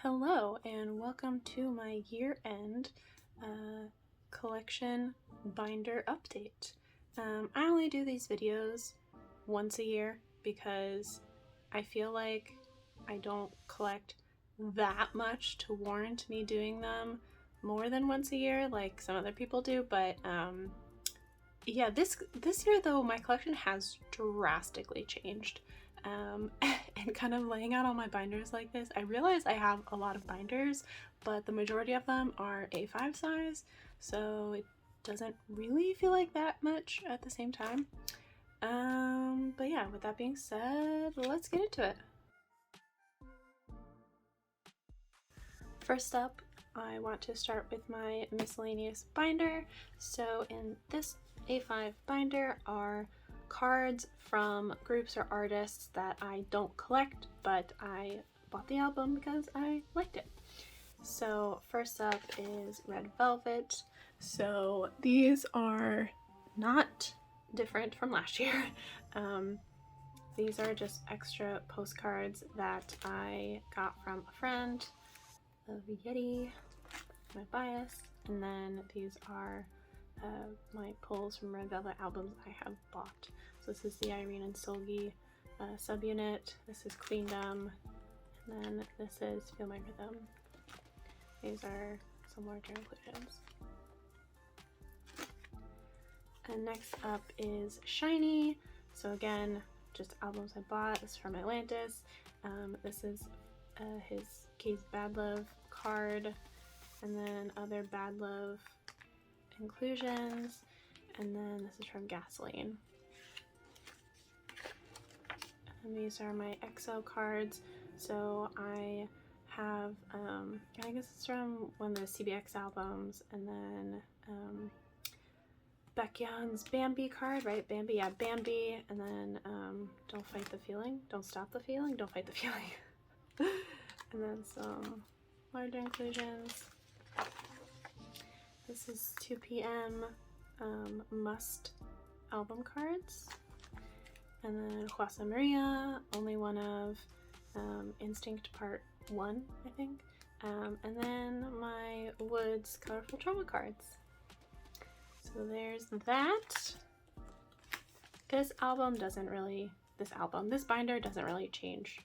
Hello and welcome to my year-end collection binder update. I only do these videos once a year because I feel like I don't collect that much to warrant me doing them more than once a year like some other people do, but yeah, this year though my collection has drastically changed. And kind of laying out all my binders like this, I realize I have a lot of binders, but the majority of them are A5 size, so it doesn't really feel like that much at the same time. But yeah, with that being said, let's get into it. First up, I want to start with my miscellaneous binder. So in this A5 binder are cards from groups or artists that I don't collect, but I bought the album because I liked it. So first up is Red Velvet. So these are not different from last year. These are just extra postcards that I got from a friend of Yeti, my bias, and then these are my pulls from Red Velvet albums I have bought. So this is the Irene and Solgi subunit, this is Queendom, and then this is Feel My Rhythm. These are some larger inclusions. And next up is Shiny. So again, just albums I bought. This is from Atlantis. This is his Case Bad Love card, and then other Bad Love inclusions, and then this is from Gasoline. And these are my EXO cards. So I have, I guess it's from one of the CBX albums, and then Baekhyun's Bambi card, right? Bambi, yeah, Bambi, and then Don't Fight the Feeling, Don't Stop the Feeling, Don't Fight the Feeling. And then some larger inclusions. This is 2 PM Must album cards. And then Huasa Maria, only one of Instinct Part 1, I think. And then my Woods Colorful Trauma cards. So there's that. This binder doesn't really change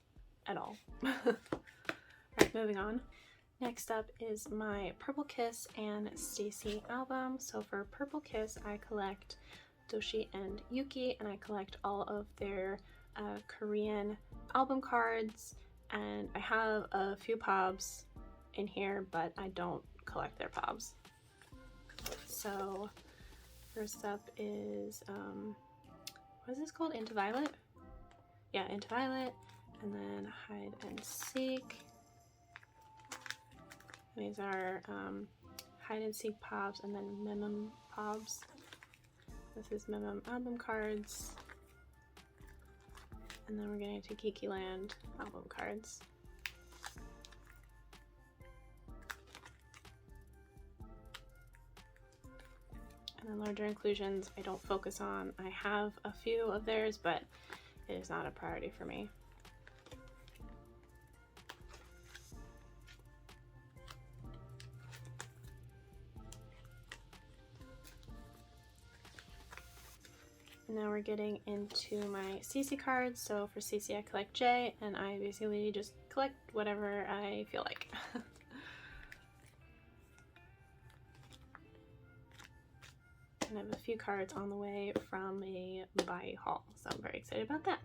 at all. Alright, moving on. Next up is my Purple Kiss and StayC album. So for Purple Kiss, I collect Dosie and Yuki, and I collect all of their Korean album cards, and I have a few POBs in here, but I don't collect their POBs. So first up is, what is this called? Into Violet? Yeah, Into Violet, and then Hide and Seek. These are Hide and Seek POBs, and then Memem POBs. This is Memem album cards. And then we're getting to Kiki Land album cards. And then larger inclusions I don't focus on. I have a few of theirs, but it is not a priority for me. Now we're getting into my StayC cards. So for StayC I collect J, and I basically just collect whatever I feel like. And I have a few cards on the way from a buy haul, so I'm very excited about that.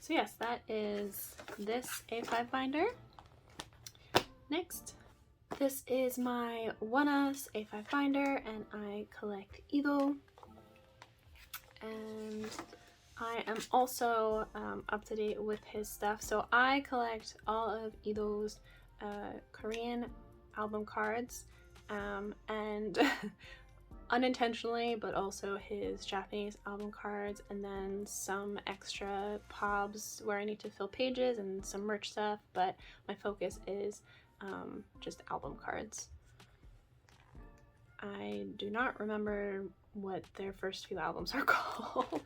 So yes, that is this A5 binder. Next, this is my Oneus A5 binder, and I collect ATEEZ. And I am also up to date with his stuff. So I collect all of ATEEZ's Korean album cards, and unintentionally, but also his Japanese album cards, and then some extra POBs where I need to fill pages and some merch stuff, but my focus is just album cards. I do not remember what their first few albums are called.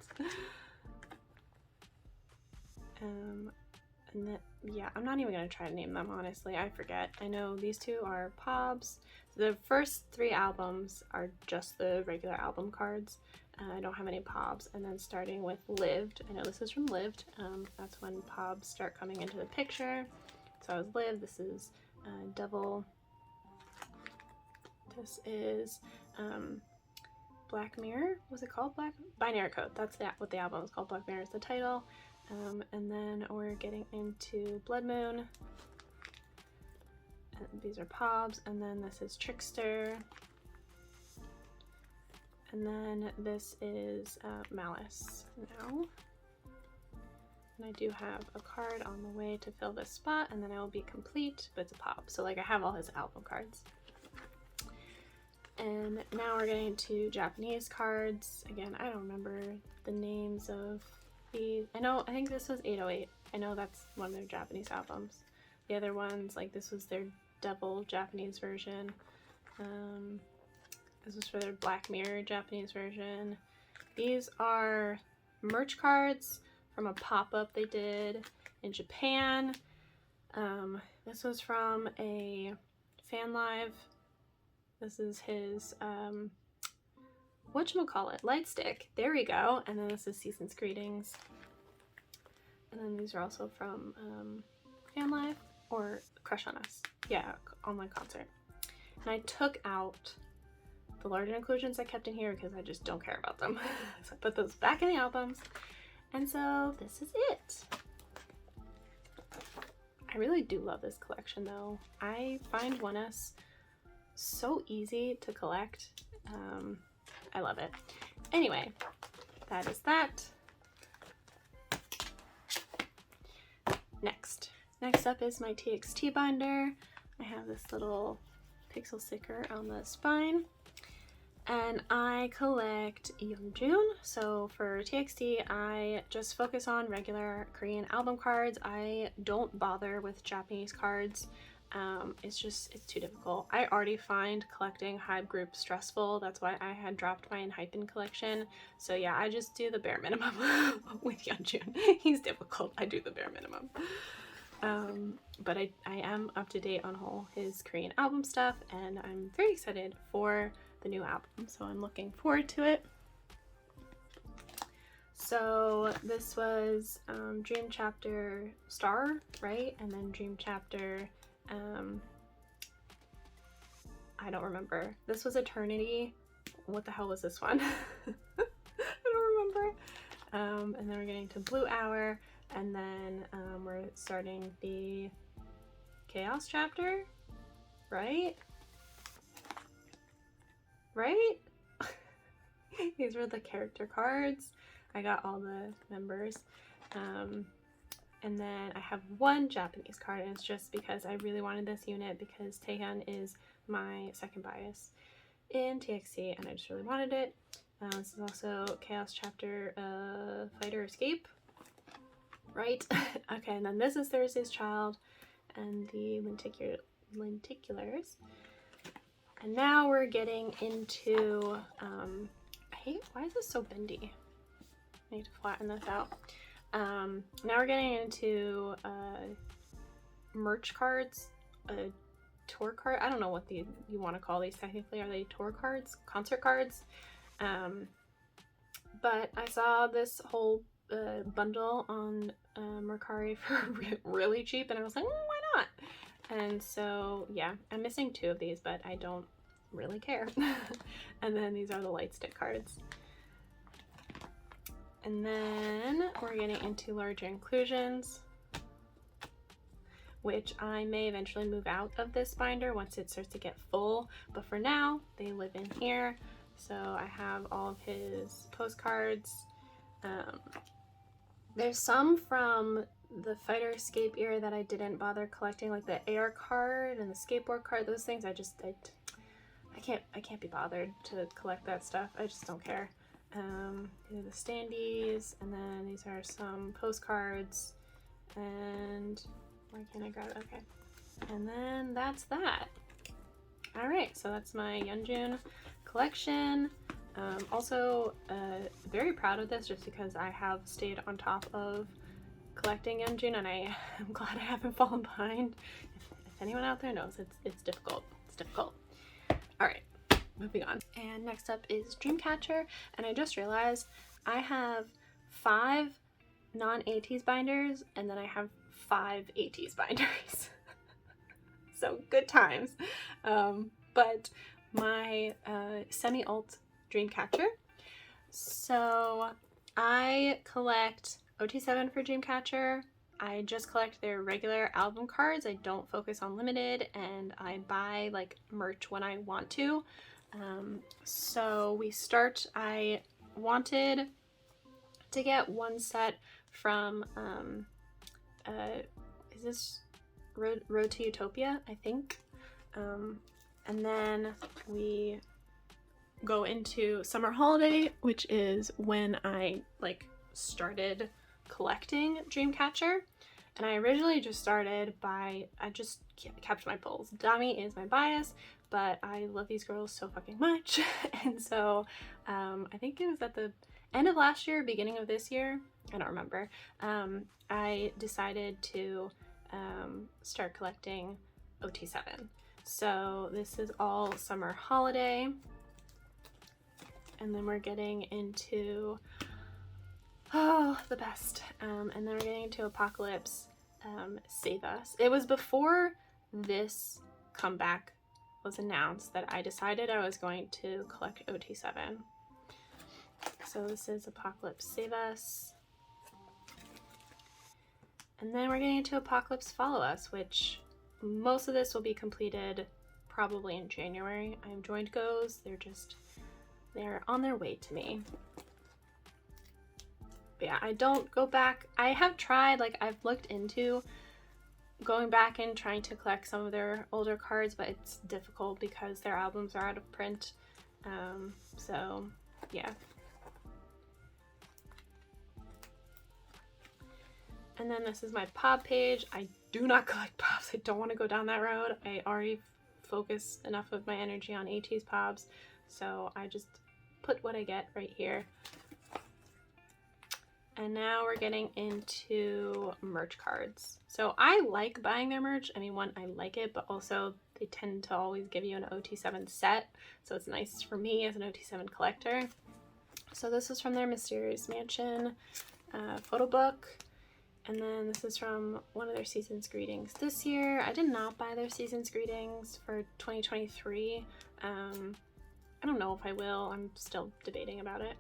And then, yeah, I'm not even gonna try to name them, honestly. I forget. I know these two are Pobs. The first 3 albums are just the regular album cards. I don't have any Pobs. And then starting with Lived. I know this is from Lived. That's when Pobs start coming into the picture. So I was Lived. This is Devil. This is Black Mirror. Was it called Black? Binary Code. That's what the album is called. Black Mirror is the title. And then we're getting into Blood Moon. And these are Pobs. And then this is Trickster. And then this is Malice now. And I do have a card on the way to fill this spot, and then I will be complete, but it's a Pob. So like I have all his album cards. And now we're getting to Japanese cards. Again, I don't remember the names of these. I think this was 808. I know that's one of their Japanese albums. The other ones, like this was their Devil Japanese version. This was for their Black Mirror Japanese version. These are merch cards from a pop-up they did in Japan. This was from a fan live. This is his, whatchamacallit, light stick. There we go. And then this is Season's Greetings. And then these are also from fan live or Crush on Us. Yeah, online concert. And I took out the larger inclusions I kept in here because I just don't care about them. So I put those back in the albums. And so this is it. I really do love this collection though. I find Oneus so easy to collect. I love it. Anyway, that is that. Next up is my TXT binder. I have this little pixel sticker on the spine. And I collect Yeonjun. So for TXT, I just focus on regular Korean album cards. I don't bother with Japanese cards. It's too difficult. I already find collecting Hype Group stressful. That's why I had dropped my Enhypen collection. So yeah, I just do the bare minimum with Yeonjun. He's difficult. I do the bare minimum. But I am up to date on all his Korean album stuff, and I'm very excited for the new album, so I'm looking forward to it. So this was Dream Chapter Star, right? And then Dream Chapter, I don't remember. This was Eternity. What the hell was this one? I don't remember. And then we're getting to Blue Hour, and then we're starting the Chaos Chapter, right? Right? These were the character cards. I got all the members. And then I have one Japanese card, and it's just because I really wanted this unit because Taehyun is my second bias in TXT, and I just really wanted it. This is also Chaos Chapter Fighter Escape. Right? Okay, and then this is Thursday's Child and the lenticulars. And now we're getting into, why is this so bendy? I need to flatten this out. Now we're getting into merch cards, tour card. I don't know what you want to call these technically. Are they tour cards? Concert cards? But I saw this whole bundle on Mercari for really cheap, and I was like, why not? And so yeah, I'm missing 2 of these, but I don't really care. And then these are the light stick cards. And then we're getting into larger inclusions, which I may eventually move out of this binder once it starts to get full, but for now they live in here. So I have all of his postcards. There's some from the Fighter Escape era that I didn't bother collecting, like the air card and the skateboard card. Those things I can't be bothered to collect that stuff. I just don't care. These are the standees, and then these are some postcards, and why can't I grab it? Okay. And then that's that. Alright, so that's my Yeonjun collection. Also, very proud of this just because I have stayed on top of collecting Yeonjun, and I'm glad I haven't fallen behind. If anyone out there knows, it's difficult. It's difficult. All right, moving on. And next up is Dreamcatcher, and I just realized I have 5 non-ATEEZ binders, and then I have 5 ATEEZ binders. So good times. But my semi-alt Dreamcatcher. So I collect OT7 for Dreamcatcher. I just collect their regular album cards. I don't focus on limited, and I buy like merch when I want to. So we start, I wanted to get one set from, is this Road to Utopia, I think. And then we go into summer holiday, which is when I like started collecting Dreamcatcher. And I originally just started by, I just kept my pulls. Dami is my bias, but I love these girls so fucking much. And so I think it was at the end of last year, beginning of this year, I don't remember, I decided to start collecting OT7. So this is all summer holiday, and then we're getting into, oh, the best, and then we're getting into Apocalypse, Save Us. It was before this comeback was announced that I decided I was going to collect OT7. So this is Apocalypse Save Us. And then we're getting into Apocalypse Follow Us, which most of this will be completed probably in January. I have joined goes. They're on their way to me. But yeah, I don't go back. I have tried, like I've looked into going back and trying to collect some of their older cards, but it's difficult because their albums are out of print. So yeah. And then this is my Pop page. I do not collect Pops. I don't want to go down that road. I already focus enough of my energy on ATEEZ Pops, so I just put what I get right here. And now we're getting into merch cards. So I like buying their merch. I mean, one, I like it, but also they tend to always give you an OT7 set, so it's nice for me as an OT7 collector. So this is from their Mysterious Mansion photo book. And then this is from one of their season's greetings this year. I did not buy their season's greetings for 2023. I don't know if I will. I'm still debating about it.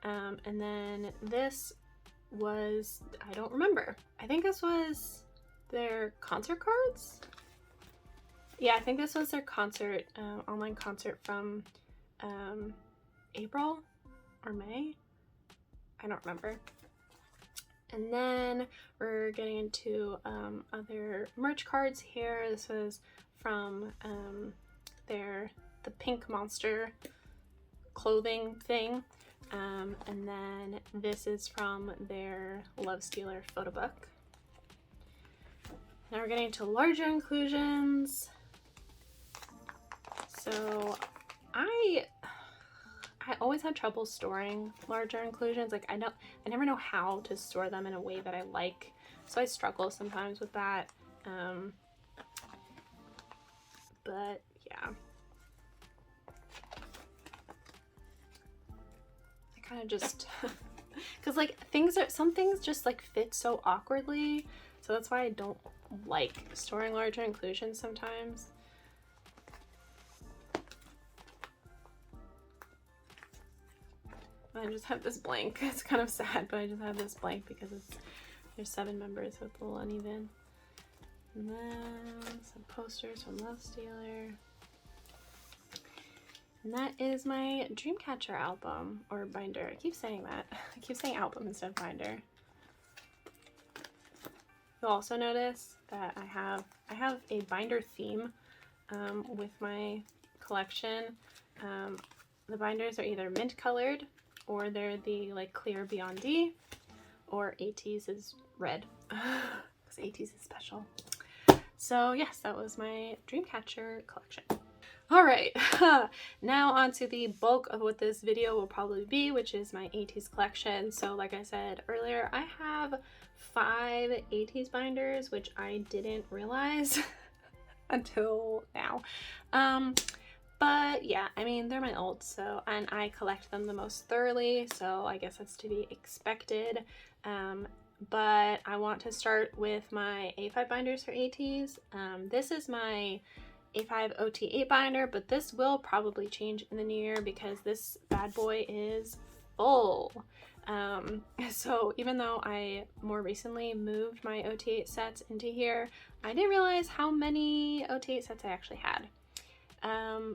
And then this was, I don't remember. I think this was their concert cards? Yeah, I think this was their concert, online concert from April or May. I don't remember. And then we're getting into other merch cards here. This was from the Pink Monster clothing thing. And then this is from their Love Stealer photo book. Now we're getting into larger inclusions. So I always had trouble storing larger inclusions. Like I never know how to store them in a way that I like. So I struggle sometimes with that. But yeah. I kind of just, cause like some things just like fit so awkwardly. So that's why I don't like storing larger inclusions sometimes. I just have this blank. It's kind of sad, but I just have this blank because there's 7 members, so it's a little uneven. And then some posters from Love Stealer. And that is my Dreamcatcher album, or binder. I keep saying that. I keep saying album instead of binder. You'll also notice that I have a binder theme with my collection. The binders are either mint colored, or they're the like clear Beyond D, or ATEEZ is red, because ATEEZ is special. So yes, that was my Dreamcatcher collection. All right, now on to the bulk of what this video will probably be, which is my ATEEZ collection. So like I said earlier, I have 5 ATEEZ binders, which I didn't realize until now. But yeah, I mean, they're my old, so, and I collect them the most thoroughly, so I guess that's to be expected. But I want to start with my A5 binders for ATEEZ. This is my A5 OT8 binder, but this will probably change in the new year because this bad boy is full. So even though I more recently moved my OT8 sets into here, I didn't realize how many OT8 sets I actually had.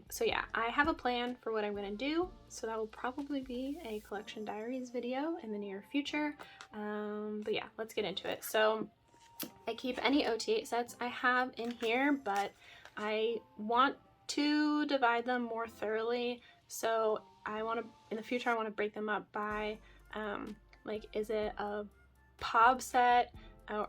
So yeah, I have a plan for what I'm going to do, so that will probably be a collection diaries video in the near future. But yeah, let's get into it. So I keep any OT8 sets I have in here, but I want to divide them more thoroughly. So I want to, in the future, I want to break them up by, like, is it a POB set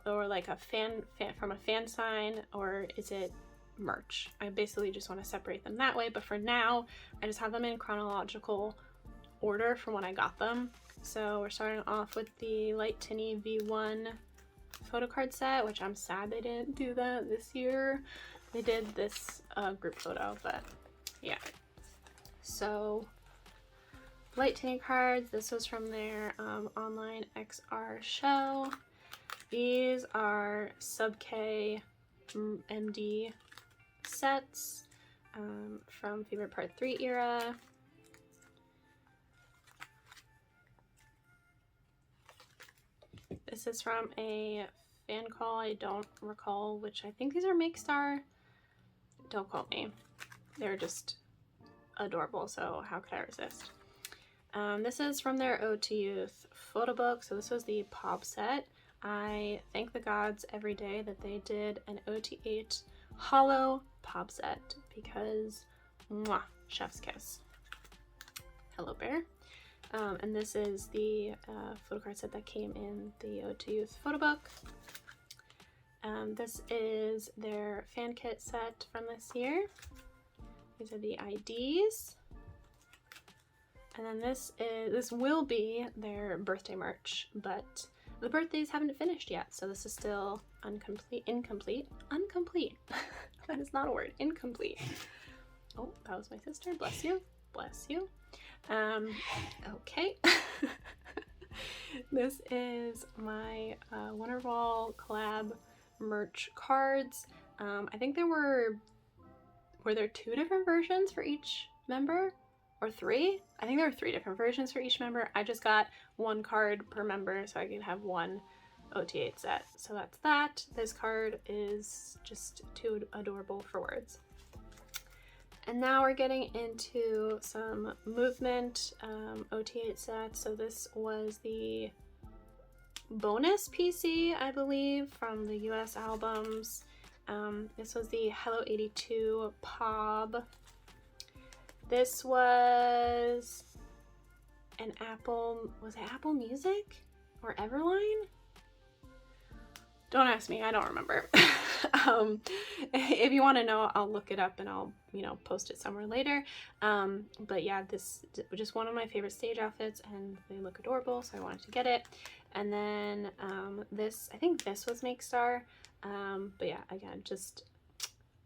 or like a fan from a fan sign, or is it merch? I basically just want to separate them that way, but for now I just have them in chronological order from when I got them. So we're starting off with the Light Tinny V1 photocard set, which I'm sad they didn't do that this year. They did this group photo, but yeah. So Light Tinny cards, this was from their online XR show. These are sub K MD sets from Favorite Part 3 era. This is from a fan call. I don't recall which. I think these are Make Star. Don't quote me. They're just adorable, so how could I resist? This is from their Ode to Youth photo book. So this was the POB set. I thank the gods every day that they did an OT8 hollow POB set because, mwah, chef's kiss. Hello Bear. And this is the photocard set that came in the Ode to Youth photo book. This is their fan kit set from this year. These are the IDs. And then this will be their birthday merch, but the birthdays haven't finished yet, so this is still incomplete. That is not a word. Incomplete. Oh, that was my sister. Bless you. Bless you. Okay. This is my Wonderwall collab merch cards. I think were there 2 different versions for each member? Or 3? I think there were 3 different versions for each member. I just got 1 card per member so I could have 1 OT8 set. So that's that. This card is just too adorable for words. And now we're getting into some movement OT8 sets. So this was the bonus PC, I believe, from the US albums. This was the Hello 82 POB. This was an Apple, was it Apple Music or Everline? Don't ask me, I don't remember. If you want to know, I'll look it up and I'll, post it somewhere later. But yeah, this was just one of my favorite stage outfits and they look adorable, so I wanted to get it. And then this, I think this was Make Star. But yeah, again, just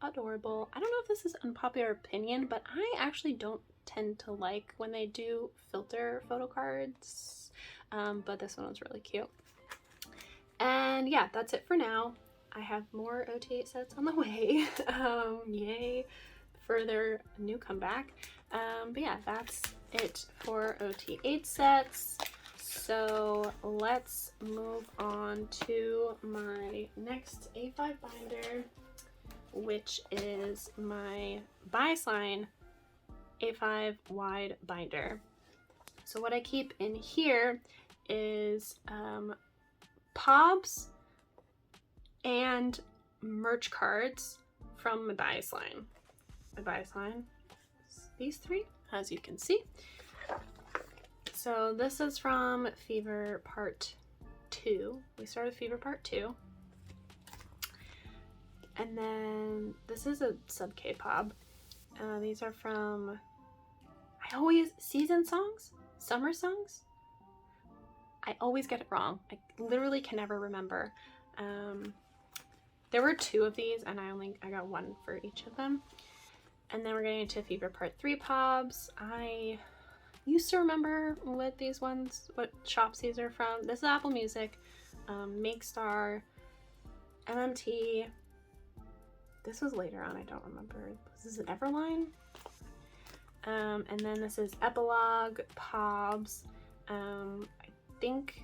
adorable. I don't know if this is unpopular opinion, but I actually don't tend to like when they do filter photo cards, but this one was really cute. And yeah, that's it for now. I have more OT8 sets on the way. Yay for their new comeback. But yeah, that's it for OT8 sets. So let's move on to my next A5 binder, which is my Biasline A5 wide binder. So what I keep in here is POBs and merch cards from my Biasline. My Biasline is these 3, as you can see. So this is from Fever Part 2. We started Fever Part 2. And then this is a sub K-pop. These are from, season songs? Summer songs? I always get it wrong. I literally can never remember. There were 2 of these and I got 1 for each of them. And then we're getting into Fever Part 3 Pobs. I used to remember what shops these are from. This is Apple Music, Makestar, MMT. This was later on, I don't remember. This is an Everline. And then this is Epilogue, Pobs. I think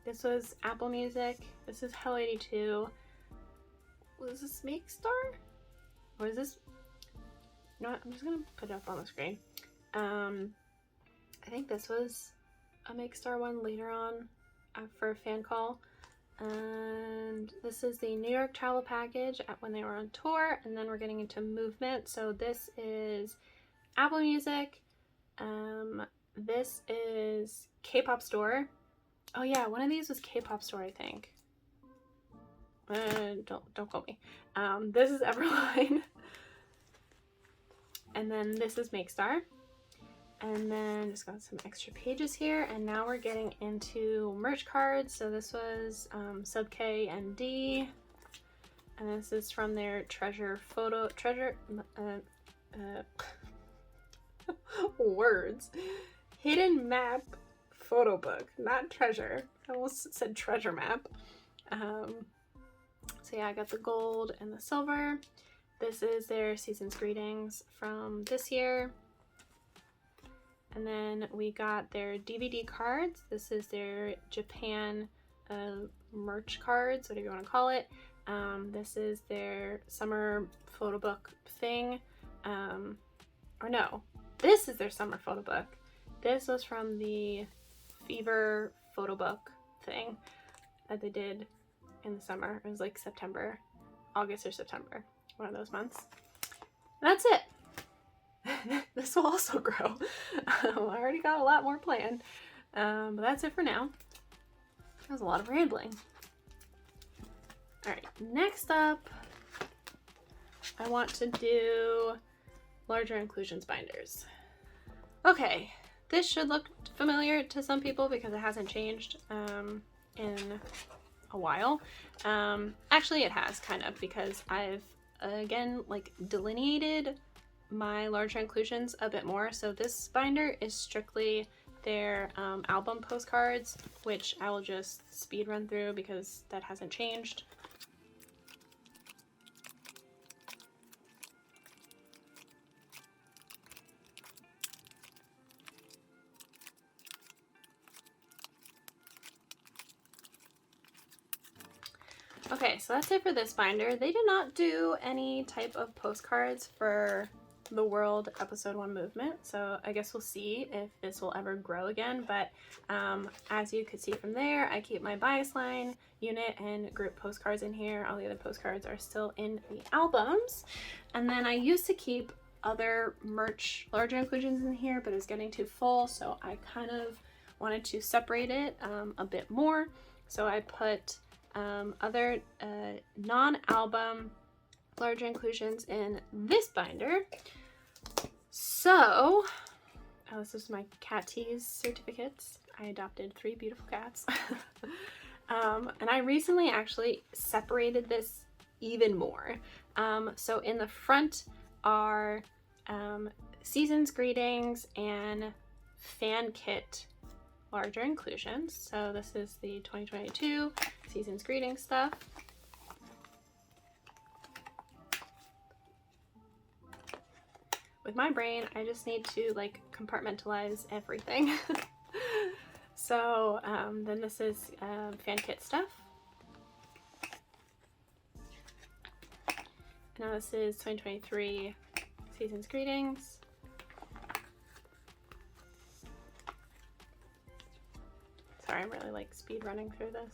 this was Apple Music. This is Hell 82. Was this Makestar? Or is this? No, I'm just gonna put it up on the screen. I think this was a Makestar one later on for a fan call. And this is the New York travel package when they were on tour. And then we're getting into Movement. So this is Apple Music. This is Kpop Store. Oh yeah, one of these was Kpop Store, I think. Don't quote me. This is Everline. And then this is Makestar. And then just got some extra pages here. And now we're getting into merch cards. So this was Sub K and D. And this is from their words. Hidden Map photo book, not treasure. I almost said treasure map. So yeah, I got the gold and the silver. This is their Season's Greetings from this year. And then we got their DVD cards. This is their Japan merch cards, whatever you want to call it. This is their summer photo book thing. Or no, this is their summer photo book. This was from the Fever photo book thing that they did in the summer. It was like September, August or September, one of those months. That's it. This will also grow. I already got a lot more planned, but that's it for now. That was a lot of rambling. All right, next up, I want to do larger inclusions binders. Okay, this should look familiar to some people because it hasn't changed in a while. Actually, it has kind of, because I've again like delineated my larger inclusions a bit more. So this binder is strictly their album postcards, which I will just speed run through because that hasn't changed. Okay, so that's it for this binder. They did not do any type of postcards for the World Episode 1 movement, so I guess we'll see if this will ever grow again. But as you could see from there, I keep my bias line, unit, and group postcards in here. All the other postcards are still in the albums. And then I used to keep other merch larger inclusions in here, but it was getting too full, so I kind of wanted to separate it a bit more. So I put other non-album larger inclusions in this binder. So, this is my ATEEZ certificates. I adopted 3 beautiful cats. And I recently actually separated this even more. So in the front are Season's Greetings and Fan Kit larger inclusions. So this is the 2022 Season's Greetings stuff. With my brain, I just need to like compartmentalize everything. So then this is fan kit stuff. Now this is 2023 Season's Greetings. Sorry, I'm really like speed running through this.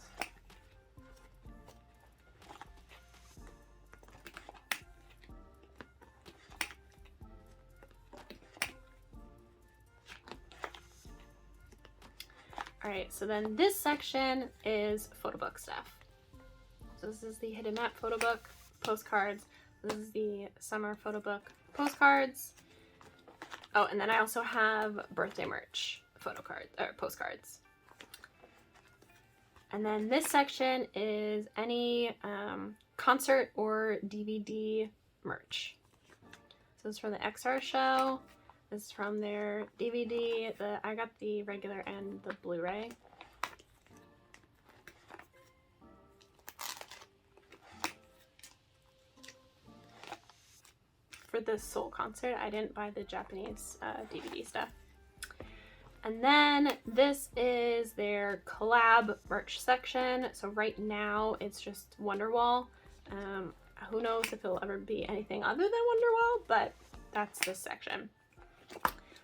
Alright, so then this section is photo book stuff. So this is the Hidden Map photo book postcards. This is the summer photo book postcards. Oh, and then I also have birthday merch photo cards or postcards. And then this section is any concert or DVD merch. So this is from the XR show. This is from their DVD. I got the regular and the Blu-ray. For the Seoul concert, I didn't buy the Japanese DVD stuff. And then this is their collab merch section. So right now it's just Wonderwall. Who knows if it'll ever be anything other than Wonderwall, but that's this section.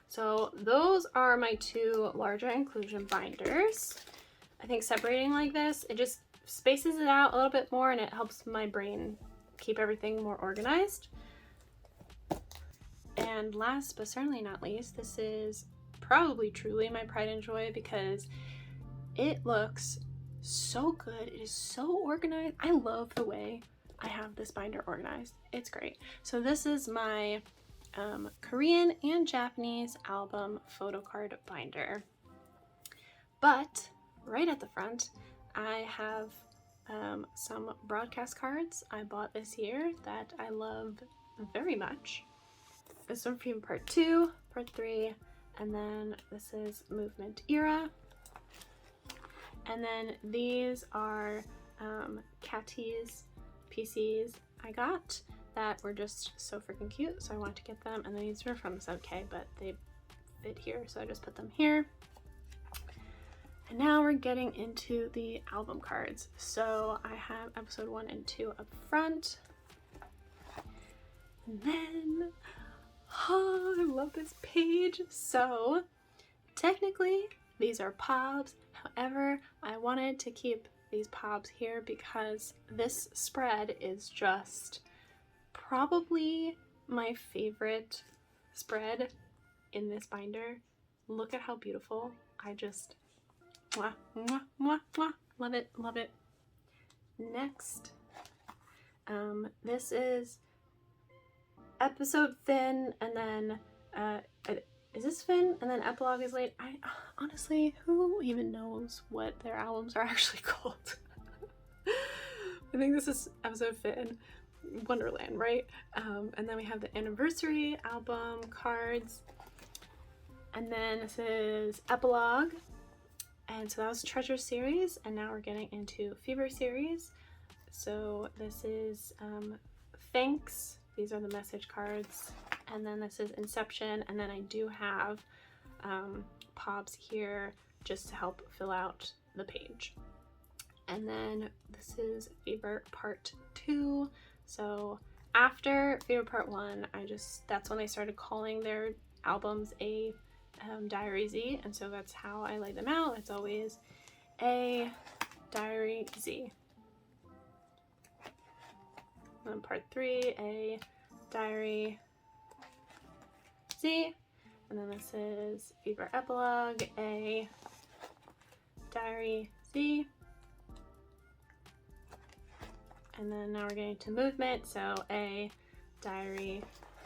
So those are my two larger inclusion binders. I think separating like this, it just spaces it out a little bit more and it helps my brain keep everything more organized. And last but certainly not least, this is probably truly my pride and joy because it looks so good. It is so organized. I love the way I have this binder organized. It's great. So this is my Korean and Japanese album Photocard binder. But right at the front, I have some broadcast cards I bought this year that I love very much. This one from part 2, part 3, and then this is Movement Era. And then these are ATEEZ PCs I got that were just so freaking cute, so I wanted to get them. And then these were from 7K, but they fit here, so I just put them here. And now we're getting into the album cards. So I have episode 1 and 2 up front. And then, oh, I love this page. So technically these are POBs. However, I wanted to keep these POBs here because this spread is just probably my favorite spread in this binder. Look at how beautiful. I just mwah, mwah, mwah, mwah. Love it, love it. Next, this is episode Fin, and then is this Fin? And then epilogue is late. I honestly, who even knows what their albums are actually called? I think this is episode Fin, Wonderland, right? And then we have the anniversary album cards, and then this is epilogue. And so that was Treasure series, and now we're getting into Fever series. So this is Thanks. These are the message cards. And then this is Inception, and then I do have POBs here just to help fill out the page. And then this is Fever Part 2. So after Fever Part 1, that's when they started calling their albums a Diary Z, and so that's how I lay them out. It's always a Diary Z. And then Part 3, a Diary Z, and then this is Fever Epilogue, a Diary Z, and then now we're getting to Movement, so a Diary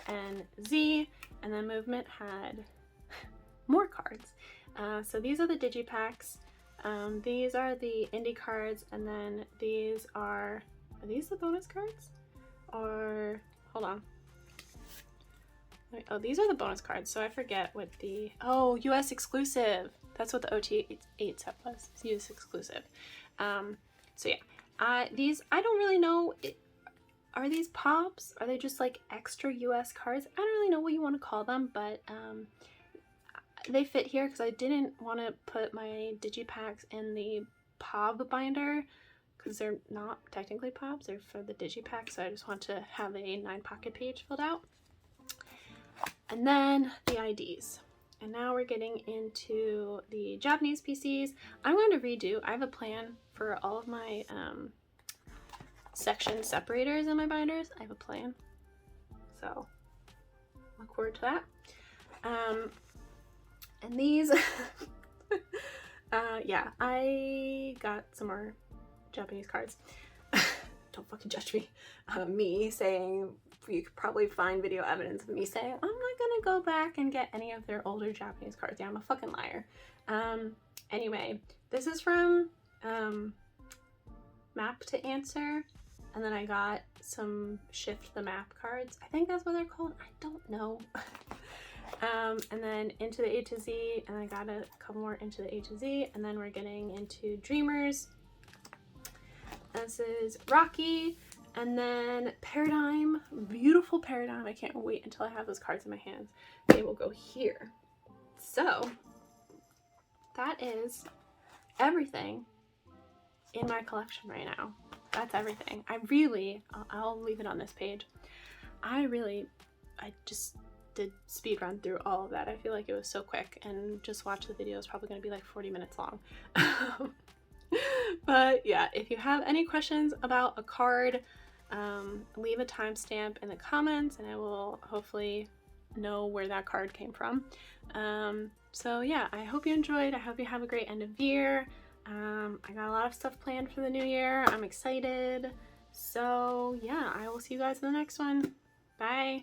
and Z, and then Movement had more cards. So these are the digipacks, these are the indie cards, and then these are these the bonus cards? Or, hold on. Oh, these are the bonus cards, so I forget what the, oh, US exclusive. That's what the OT8 set was, it's US exclusive. So yeah, these, I don't really know, are these POBs? Are they just like extra US cards? I don't really know what you want to call them, but they fit here because I didn't want to put my digipacks in the POB binder because they're not technically POBs, they're for the digipack, so I just want to have a 9-pocket page filled out. And then the IDs. And now we're getting into the Japanese PCs. I'm going to redo, I have a plan for all of my section separators in my binders. I have a plan, so look forward to that. And these, yeah, I got some more Japanese cards. Don't fucking judge me. Me saying, you could probably find video evidence of me saying, I'm not gonna go back and get any of their older Japanese cards. Yeah, I'm a fucking liar. Anyway, this is from map to answer, and then I got some shift the map cards. I think that's what they're called. I don't know. And then into the A to Z, and I got a couple more into the A to Z, and then we're getting into Dreamers. This is Rocky, and then Paradigm, beautiful Paradigm. I can't wait until I have those cards in my hands. They will go here. So that is everything in my collection right now. That's everything. I'll leave it on this page. I just did speed run through all of that. I feel like it was so quick, and just watch the video is probably going to be like 40 minutes long. But yeah, if you have any questions about a card, leave a timestamp in the comments and I will hopefully know where that card came from. So yeah, I hope you enjoyed. I hope you have a great end of year. I got a lot of stuff planned for the new year. I'm excited. So yeah, I will see you guys in the next one. Bye.